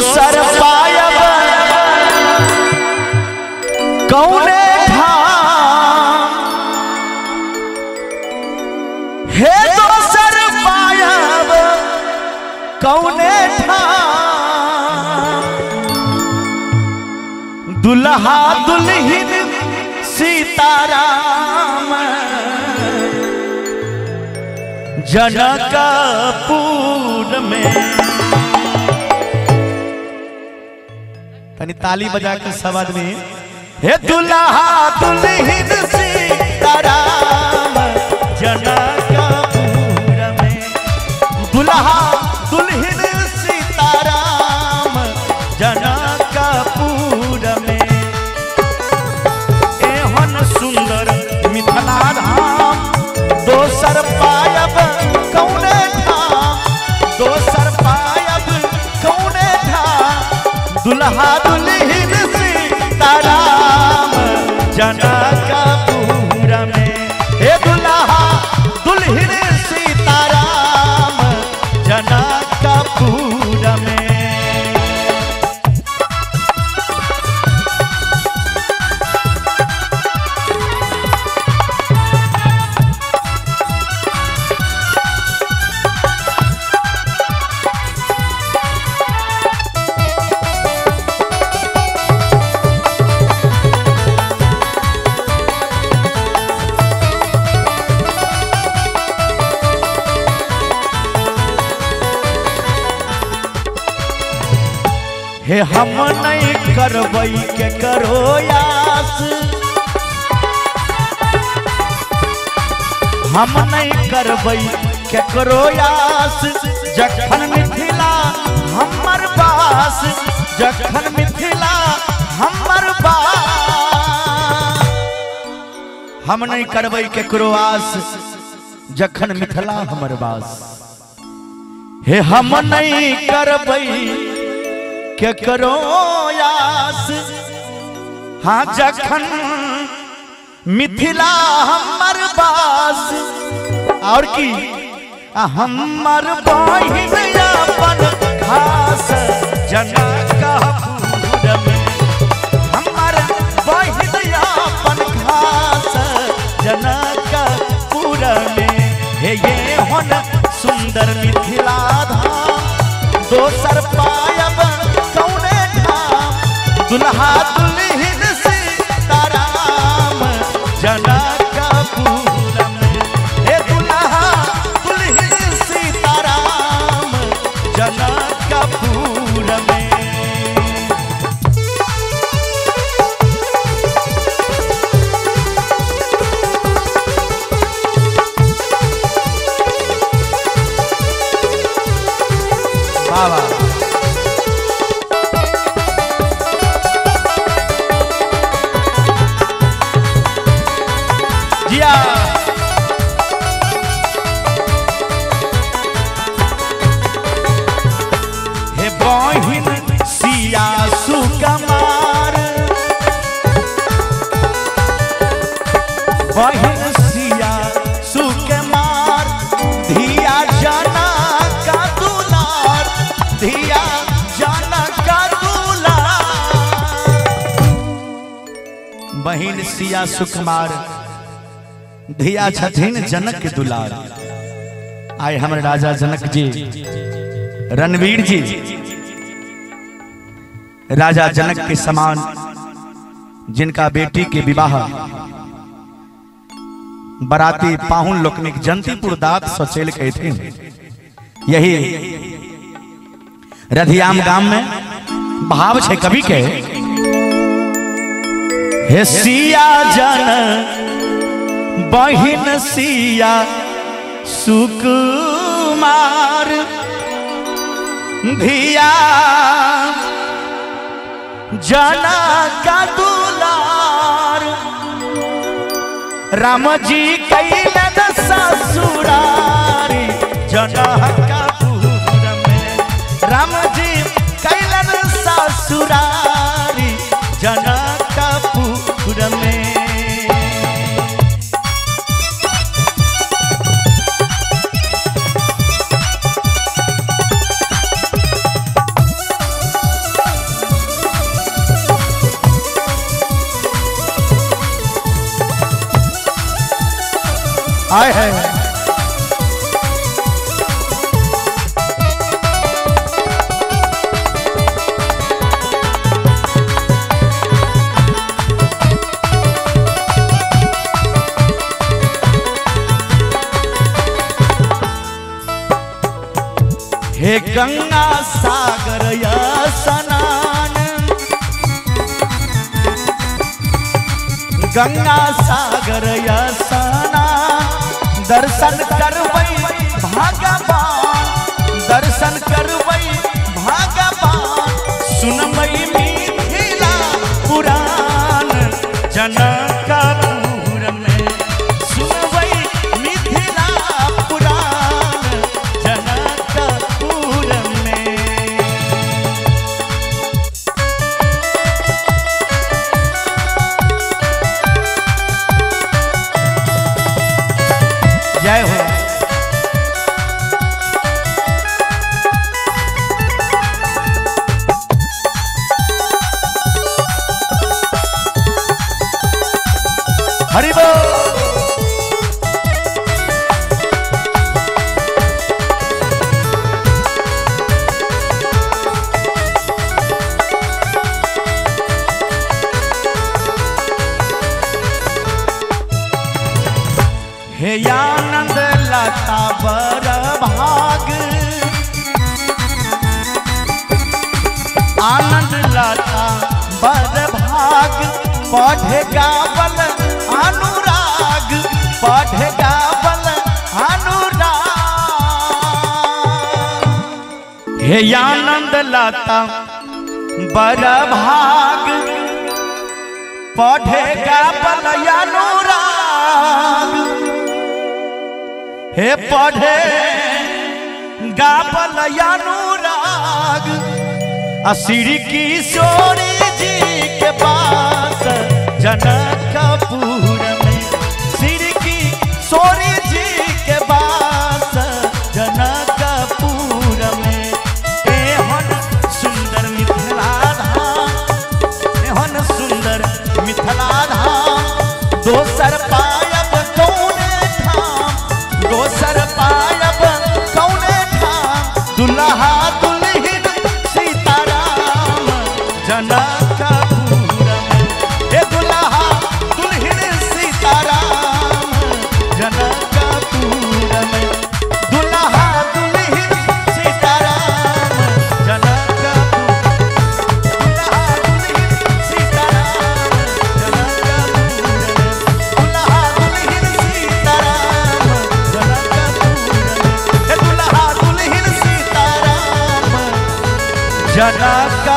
दोसर पायब कौने ठाम, हे दोसर पायब कौने ठाम, दुल्हा दुल्हिन सीताराम जनकपुर में। तनी ताली बजा के सब आदमी हे दुल्हा दुल्हिन सीताराम जनकपुर में, दुल्हा दुल्हिन सीताराम जनकपुर में। एहन सुंदर मिथिला धाम दोसर पायब कौने ठाम, दोसर पायब कौने ठाम, दुल्हा दुल्हिन सीताराम जनकपुर में। हे दुल्हा दुल्हिन सीताराम जनकपुर में। हे हम नहीं करबई के करो यास, हम नहीं करबई के करो यास, जखन मिथिला हमर बास, जखन मिथिला हमर बास। हम नहीं करबई के करो आस, जखन मिथिला हमर बास। हे हम नहीं करबई के करो यास, हाँ जखन मिथिला हमर बास। और की हमर बहिन अपन खास जनकपुर में, हमर बहिन अपन खास जनकपुर में। हे ये होन सुंदर मिथिला धाम दोसर पायब कौने ठाम, दुल्हा दुल्हिन सीताराम जनकपुर में। हे दुल्हा दुल्हिन सीताराम जनकपुर में। बाबा जिया हे बहिन सिया सुकुमार, बहिन सिया सुकुमार, धिया जनक दुलार, धिया जनक दुलार। बहिन सिया सुकुमार धिया छथिन जनक के दुलार। आए हमारे राजा जनक जी, रणवीर जी, राजा जनक के समान जिनका बेटी के विवाह बराती पाहुन लोकनिक जंतीपुर दात सचेल कहे थे। यही रधियाम गांव में भाव छे कवि के, हे सिया जन बहिन सिया सुकुमार, धिया जनक दुलार, राम जी कैलन ससुरारी जनकपुर में, राम जी कैलन ससुरारी जनकपुर में। गंगा सागर या स्नान, गंगा सागर या स्नान, दर्शन करवई भगवान, दर्शन करवई भगवान, सुनवई मिथिला पुराण जनकपुर में, सुनवई मिथिला पुराण जनकपुर में। जय हो। हरि बोल। हे आनंद लता बर भाग, आनंद लता बर भाग, पढ़े गावल अनुराग, पढ़े गावल अनुराग। हे आनंद लता बर भाग, पढ़े गावल अनुराग, हे पढ़े गावल अनुराग। श्री किशोरी जी के पास जनकपुर में, श्री किशोरी जी के पास जनकपुर में। एहन सुंदर मिथिला धाम, एहन सुंदर मिथिला धाम, दोसर पायब कौने ठाम, दोसर पायब कौने ठाम। दुल्हा दुल्हिन सीताराम जनकपुर में, हे दुल्हा दुल्हिन सीताराम जनकपुर में, दुल्हा दुल्हिन सीताराम जनकपुर, दुल्हा दुल्हिन सीताराम जनकपुर में, दुल्हा दुल्हिन सीताराम जनकपुर में, हे दुल्हा दुल्हिन सीताराम जनक